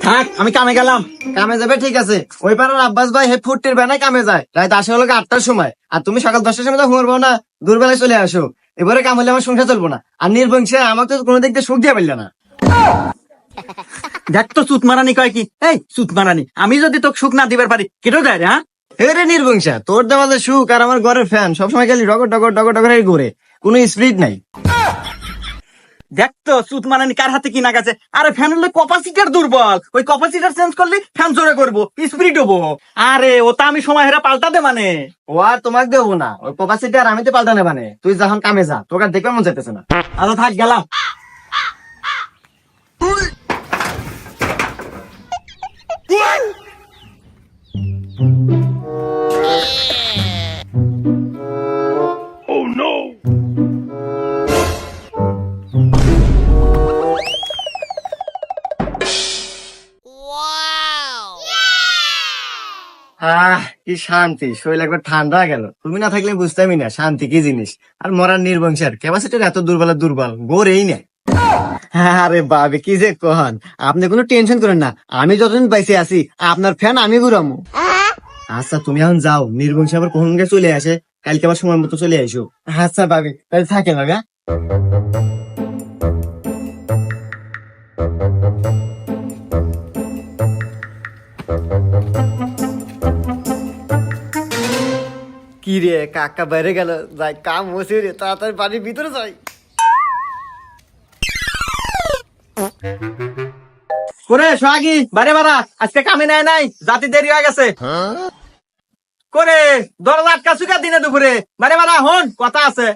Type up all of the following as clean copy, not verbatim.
থাক, আমি কামে গেলাম। কামে যাবে ঠিক আছে, ওই পাড়ার আব্বাস ভাই হে ফুটির বেলায় কামে যায়, রাত আসে হলো 8টার সময়, আর তুমি সকাল 10টার সময় তো ঘুমাবো না, দুর্বেলায় চলে আসো। এবারে কাম হলে আমার সংসার চলবো না, আর নির্বংশে আমাকে তো কোনো দিক দিয়ে সুখ দিয়ে পারলে না। দেখ তো সুত মারানি কয় কি, এই সুত মারানি, আমি যদি তোকে সুখ না দিবার পারি কেটে যায় রে, হ্যাঁ? হে রে নির্বংশা, তোর দেওয়া যে সুখ আর আমার ঘরের ফ্যান সবসময় খালি ডগর ডগর ডগর ডগর ঘুরে, কোনো স্পিড নাই। দেখ তো সুত মারানি কার হাতে কিনা গেছে। আরে ফ্যান হলে ক্যাপাসিটার দুর্বল, ওই ক্যাপাসিটার চেঞ্জ করলে ফ্যান জোরে করবো, স্পিড হবো। আরে ওটা আমি সময় হেরা পাল্টা দে মানে। ও আর তোমাকে দেবো না, ওই ক্যাপাসিটি আর আমি তো পাল্টানে মানে, তুই যখন কামে যা, তোকে আর দেখবে মন চাইতেছে না। আচ্ছা থাক, গেলাম। কি শান্তি, শরীর একবার ঠান্ডা গেল। তুমি না থাকলে বুঝতামই না শান্তি কি জিনিস। আর মরার নির্বংশের ক্যাপাসিটির এত দুর্বল দুর্বল গড়েই নেই। আরে বাবে কি যে কহন, আপনি কোনো টেনশন করেন না, আমি যতদিন বাইসে আছি আপনার ফ্যান আমি ঘুরামু। আচ্ছা তুমি এখন যাও, নির্বংশ আবার কখন চলে আসে, কালকে আবার সময় মতো চলে আইসো। আচ্ছা ভাবি, তাহলে থাকে ভাবি। কি রে কাকা বাইরে গেল, যাই কাম হচ্ছে রে, তাড়াতাড়ি বাড়ির ভিতরে যাই। করে সোহাগী বারে বারা, আজকে কামে নেয় নাই, জাতি দেরি হয়ে গেছে। করে দরজা আটকা চুকা দিনে দুপুরে, বারে বারা হন কথা আছে।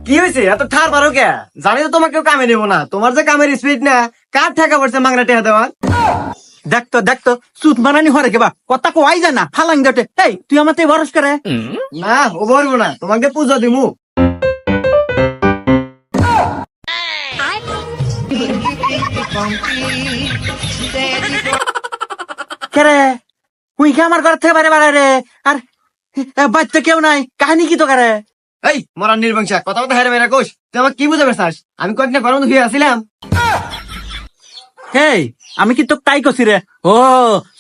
কি হয়েছে এত ঠার পারো কে? জানি তো তোমাকে কেউ কামে নেবো না, তোমার যে কামের স্পিড না, কার ঠেকা পড়ছে মাংরা টেহা দেওয়ার। দেখতো সুত মারানি হরে কেবা কথা কোয়াই যায় না, ফালাং দেটে। এই তুই আমার তো ভরস করে না ও বলবো না, তোমাকে পুজো দিমু। কেরে তুই কি আমার ঘর থেকে বারে বারে রে? আর বাচ্চা কেউ নাই, কাহিনী কি তো করে? এই মরার নির্বংশা, কথা কথা হেরে মেরা কোষ, তুই আমার কি বুঝাবে চাস? আমি কয়েকটা গরম ধুয়ে আসছিলাম। হেই আমি কি তোকে তাই কছি রে? ও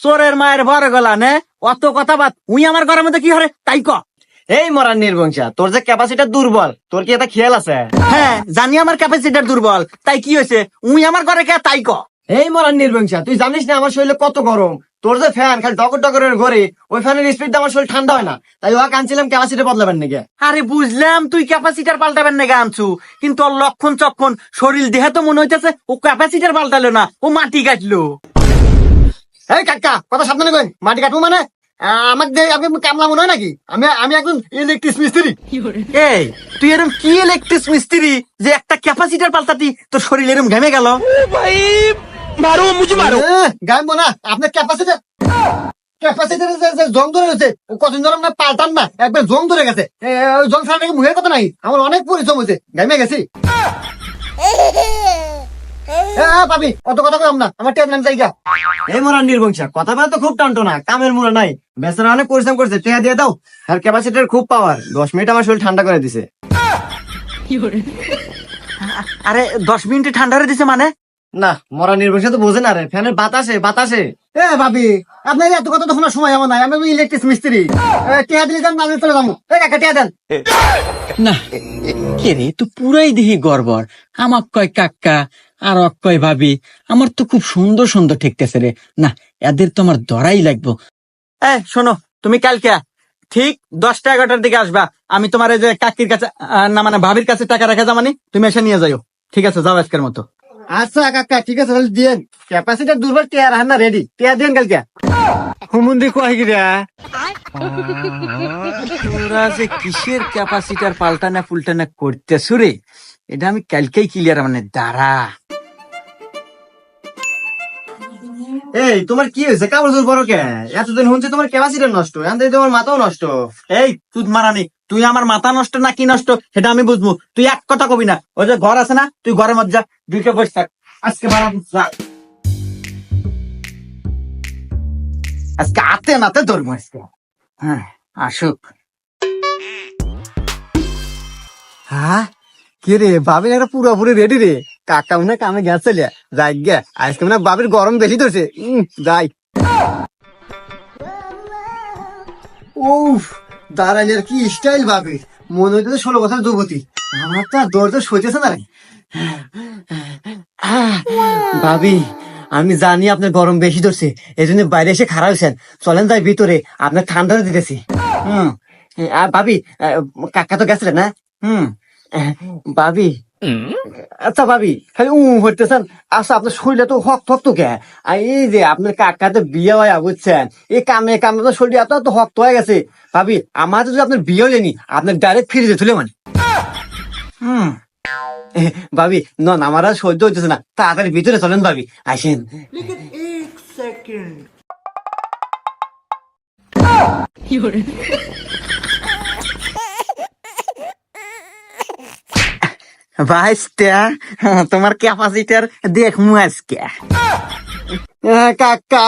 চোরের মায়ের বড় গলা নে, অত কথা বাদ, উই আমার ঘরের মধ্যে কি হরে তাই ক। এই মরার নির্বংশা, তোর যে ক্যাপাসিটি দুর্বল, তোর কি এটা খেয়াল আছে? হ্যাঁ জানি আমার ক্যাপাসিটার দুর্বল, তাই কি হয়েছে? উই আমার ঘরে কে তাই ক। এই মরার নির্বংশা, তুই জানিস না আমার শরীরে কত গরম? তোর যে ফ্যান খালি ডকর ডকরের ঘরে, ওই ফ্যানের স্পিড আমার শরীর ঠান্ডা হয় না, তাই ওয়া কানছিলাম ক্যাপাসিটি বদলাবেন নাকি। আরে বুঝলাম তুই ক্যাপাসিটার পাল্টাবেন না আনছু, কিন্তু ওর লক্ষণ চক্ষণ শরীর দেহে তো মনে হইতেছে ও ক্যাপাসিটার পাল্টালো না, ও মাটি কাটলো। এই কাকা কথা সাবধানে কই, মাটি কাটবো মানে? আমাকে দিয়ে আপনি কামলা মনে হয় নাকি? আমি আমি একজন ইলেকট্রিক মিস্ত্রি। এই তুই এরম কি ইলেকট্রিক মিস্ত্রি যে একটা ক্যাপাসিটার পাল্টাতি তোর শরীর এরম ঘেমে গেল? গাইবো না আপনার ক্যাপাসিটি, ক্যাপাসিটি জং ধরে গেছে, কতদিন ধরে আমরা পাল্টান না, একবার জং ধরে গেছে। ওই জং ছাড়া নাকি মুখের কথা নাই, আমার অনেক পরিশ্রম হয়েছে, গাইমে গেছি। পাবি অত কথা কম না, আমার টেপ নাম জায়গা। এই মরার নির্বংশা, কথা বলা তো খুব টানটো না, কামের মুড়া নাই, বেচারা অনেক পরিশ্রম করছে, টেহা দিয়ে দাও। আর ক্যাপাসিটির খুব পাওয়ার, 10 মিনিট আমার শরীর ঠান্ডা করে দিছে। আরে 10 মিনিটে ঠান্ডা হয়ে দিছে মানে? না মরা নির্বংশা তো বোঝে না রে, ফ্যানের বাতাসে বাতাসে। ভাবি আপনার এত কথা তো শোনার সময় আমার নাই, আমি ইলেকট্রিক মিস্ত্রি। টেহা দিলে যান, নালে চলে যাবো। কাকা টেহা দেন না। কে রে তুই পুরাই দিহি গড়বড়, আমাক কয় কাকা আর অক কয় ভাবি, আমার তো খুব সুন্দর সুন্দর ঠেকতেছে রে। না এদের তো আমার ধরাই লাগবো। শোনো, তুমি কালকে ঠিক 10টা 11টার দিকে আসবা, আমি তোমার এই যে কাকির কাছে না মানে ভাবির কাছে টাকা রাখা জামানি, তুমি এসে নিয়ে যাও। ঠিক আছে যাও আজকের মতো। আচ্ছা কাকা ঠিক আছে, তাহলে দিয়েন। ক্যাপাসিটার দুর্বল, টেহা রাখেন না রেডি, টেহা দিয়েন কালকে। হুমুন্দি কয় গিরা তোরা যে কিসের ক্যাপাসিটার পাল্টানা ফুলটানা করতেছ রে, এটা আমি কালকেই ক্লিয়ার মানে দাঁড়া। এই তোমার কি হয়েছে, কাপড় চোর বড় কে? এতদিন শুনছি তোমার ক্যাপাসিটার নষ্ট, এখন থেকে তোমার মাথাও নষ্ট। এই তুই মারানি, তুই আমার মাথা নষ্ট না কি নষ্ট সেটা আমি বুঝবো, তুই এক কথা কবি না। ওই যে ঘর আছে না, তুই ঘরের মধ্যে যা, দুইটা বসে থাক। আজকে মারানি আজকে আতে নাতে ধরবো আজকে। হ্যাঁ আসুক। হ্যাঁ কে রে ভাবির একটা পুরোপুরি রেডি রে, কাকা মনে হয় কামে গেছে লে, যাই গে আজকে মনে হয় ভাবির গরম বেশি ধরছে, যাই। উফ, দাঁড়াইলে কি স্টাইল ভাবি, মনে হইতেছে 16 বছর যুবতী। আমার তো আর দৌড় সইতেছে না রে। ভাবি, আমি জানি আপনার গরম বেশি ধরছে, এই জন্য বাইরে এসে খাড়া হয়েছেন, চলেন যাই ভিতরে, আপনার ঠান্ডা দিতেছি। ভাবি, কাকা তো গেছিলেন না? ভাবি, আচ্ছা ভাবি, খালি হইতেছেন। আচ্ছা, আপনার শরীরে তো হক থক তো কে, আর এই যে আপনার কাকা তো বিয়ে হয় বুঝছেন, এই কামে কামে তো শরীর এত তো হক হয়ে গেছে। ভাবি, আমার যদি আপনার বিয়ে হয়নি, আপনার ডাইরেক্ট ফিরে যেতে মানে। ভাবি, নন আমার আর সহ্য হইতেছে না, তাড়াতাড়ি ভিতরে চলেন ভাবি, আসেন। ভাইস্তা, তোমার ক্যাপাসিটার দেখমু আজকে। কাকা,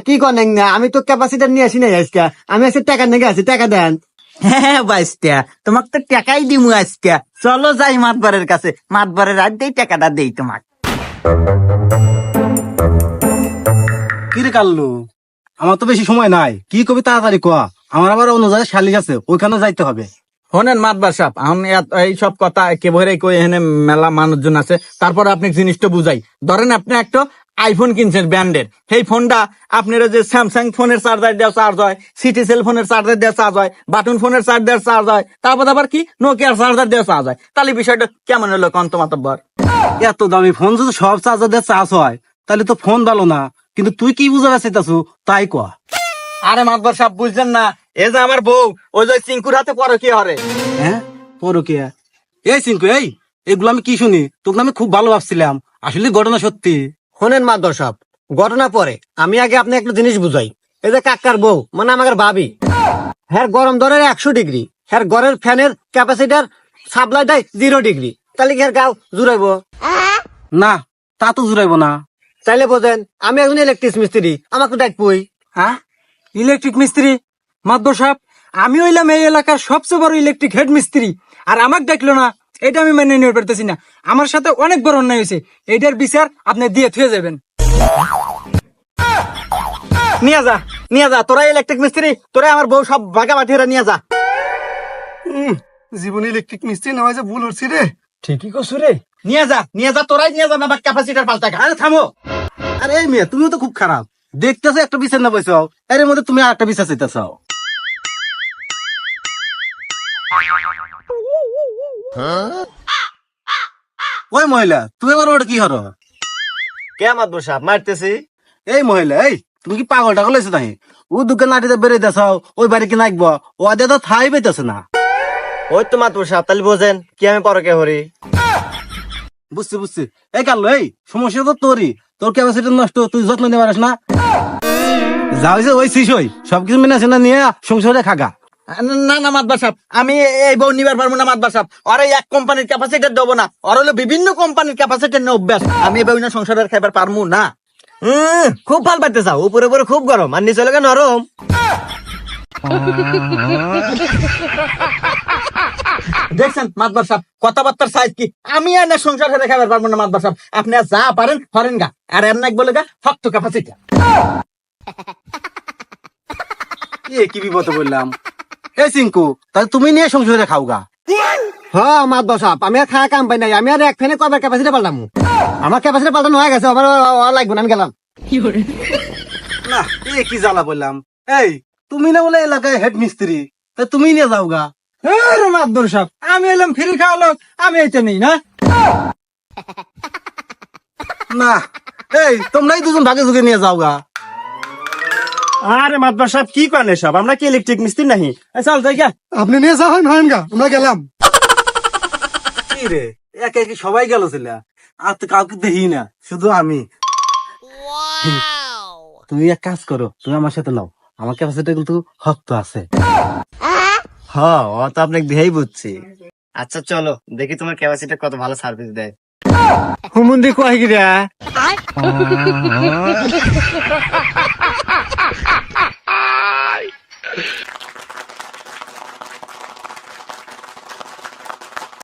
কি করেন না, আমি তো ক্যাপাসিটার নিয়ে আসি নাই আজকে, আমি আজকে টাকা নিয়ে আছি, টাকা দেন। হ্যাঁ বাইস্তা, তোমাকে তো টাকাই দিমু আজকে, চলো যাই মাতবারের কাছে, মাতবারের রাত দেই টাকাটা দেই তোমাক। কিরে কাল্লু, আমার তো বেশি সময় নাই, কি কবি তাড়াতাড়ি কোয়া, আমার আবার অন্য জায়গায় শালিক আছে, ওইখানে যাইতে হবে। শোনেন মাতবার সাহেব, এই সব কথা একেবারে কই, এখানে মেলা মানুষজন আছে, তারপর আপনি জিনিসটা বুঝাই। ধরেন আপনি একটা আইফোন কিনছেন ব্র্যান্ডের, সেই ফোনটা আপনার যে স্যামসাং ফোনের চার্জার দেওয়া চার্জ হয়, সিটি সেল ফোনের চার্জার দেওয়া চার্জ হয়, বাটন ফোনের চার্জ দেওয়া চার্জ হয়, তারপর আবার কি নোকিয়ার চার্জার দেওয়া চার্জ হয়, তাহলে বিষয়টা কেমন হলো কন্ত মাতব্বর? এত দামি ফোন যদি সব চার্জার দিয়ে চার্জ হয়, তাহলে তো ফোন ভালো না, কিন্তু তুই কি বুঝাবে চাইতাছু তাই কোয়া। আরে মাতবার সাহেব বুঝলেন না, এই যে আমার বউ, ওই যে চিঙ্কুর হাতে পরে কি হরে। হ্যাঁ, পরকিয়া? এই সিংকু, এইগুলো আমি কি শুনি, তোকে আমি খুব ভালো ভাবছিলাম, আসলে ঘটনা সত্যি। শোনেন মাদর সাহেব, ঘটনা পরে, আমি আগে আপনি একটা জিনিস বুঝাই। এই যে কাকার বউ মানে আমার ভাবি, হ্যার গরম ধরে 100 ডিগ্রি, হ্যার ঘরের ফ্যানের ক্যাপাসিটার সাপ্লাই দেয় 0 ডিগ্রি, তাহলে কি আর গাও জুড়াইবো? না, তা তো জুড়াইব না। চাইলে বোঝেন, আমি একজন ইলেকট্রিক মিস্ত্রি, আমাকে ডাকবই। হ্যাঁ, ইলেকট্রিক মিস্ত্রি? মাতবর সাহেব, আমি হইলাম এই এলাকার সবচেয়ে বড় ইলেকট্রিক হেড মিস্ত্রি, আর আমাকে ডাকলো না, এটা আমি মেনে নিতে পারতেছি না। আমার সাথে অনেক বড় অন্যায় হয়েছে, এইটার বিচার আপনি দিয়ে থুয়ে যাবেন। নিয়ে যা, নিয়ে যা, তোরা ইলেকট্রিক মিস্ত্রি, তোরা আমার বউ সব ভাগাভাগি নিয়ে যা। জীবনে ইলেকট্রিক মিস্ত্রি না হয়েছে ভুল হচ্ছে রে। ঠিকই কছু রে, নিয়ে যা, নিয়ে যা, তোরাই নিয়ে যা, আমার ক্যাপাসিটার পাল্টা। আরে থামো, আরে এই মেয়ে, তুমিও তো খুব খারাপ, দেখতেছো একটা বিচার না বসে, এর মধ্যে তুমি আর একটা বিচার চাইতেছ। ওই মহিলা, তুমি আমার ওটা কি হরো? কে মাদর সাহেব মারতেছি? এই মহিলা, তুমি কি পাগল টাগল হয়েছো তাই? ও দোকান নাটিতে বেড়ে দেছ, ওই বাড়ি কি নাকবো, ও আদে তো থাই পেতেছে না। ওই তো মাদর সাহেব, তাহলে বোঝেন কি আমি পরকে হরি। বুঝছি বুঝছি, এই কাল্লো, সমস্যা তো তোরই, তোর ক্যাপাসিটি নষ্ট, তুই যত্ন নিতে পারিস না। যা হয়েছে ওই শিশ হই, সবকিছু মেনে না নিয়ে সংসারে খাগা। না না মাতবার সাহেব, আমি এই বউ নিবার পারবো না মাতবার সাহেব, আর এই এক কোম্পানির ক্যাপাসিটার দেবো না, আর হলো বিভিন্ন কোম্পানির ক্যাপাসিটার নিয়ে অভ্যাস, আমি এই বউ না সংসারের খাইবার পারবো না। খুব ভাল পাইতে চাও, উপরে উপরে খুব গরম আর নিচে লাগে নরম। দেখছেন মাতবার সাহেব, কথাবার্তার সাইজ কি, আমি আর না সংসার হেরে খাইবার পারবো না মাতবার সাহেব, আপনি আর যা পারেন করেন গা, আর এর নাক বলে গা শক্ত ক্যাপাসিটার। কি বিপদে বললাম। এই সিংকু, তাহলে তুমি নিয়ে সংসারে খাও গা। হ্যাঁ মাদর সাহেব, আমি আর খাওয়া কাম পাই নাই, আমি আর এক ফ্যানে কবার ক্যাপাসিটি পাল্টাম, আমার ক্যাপাসিটি পাল্টানো হয়ে গেছে, আমার লাগবে না, আমি গেলাম। না, কি জ্বালা বললাম। এই তুমি না বলে এলাকায় হেড মিস্ত্রি, তাই তুমি নিয়ে যাও গা। মাতবার সাহেব, আমি এলাম ফ্রি খাওয়া লোক, আমি এইটা নেই না। না, তোমরাই দুজন ভাগে যুগে নিয়ে যাও গা। আরে মাদর সাহেব কি করেন সব, আমরা কি ইলেকট্রিক মিস্ত্রি নাহি? চল যাই গা, আপনি নিয়ে যাওয়া হয় গা, আমরা গেলাম। কি রে, একে একে সবাই গেল ছিল, আর তো কাউকে দেখি না, শুধু আমি। তুমি এক কাজ করো, তুমি আমার সাথে নাও, আমার ক্যাপাসিটি কিন্তু শক্ত আছে। হ্যাঁ, ও তো আপনাকে দেখাই বুঝছি। আচ্ছা চলো দেখি তোমার ক্যাপাসিটি কত ভালো সার্ভিস দেয়। হুমুন্দি কয় গিরা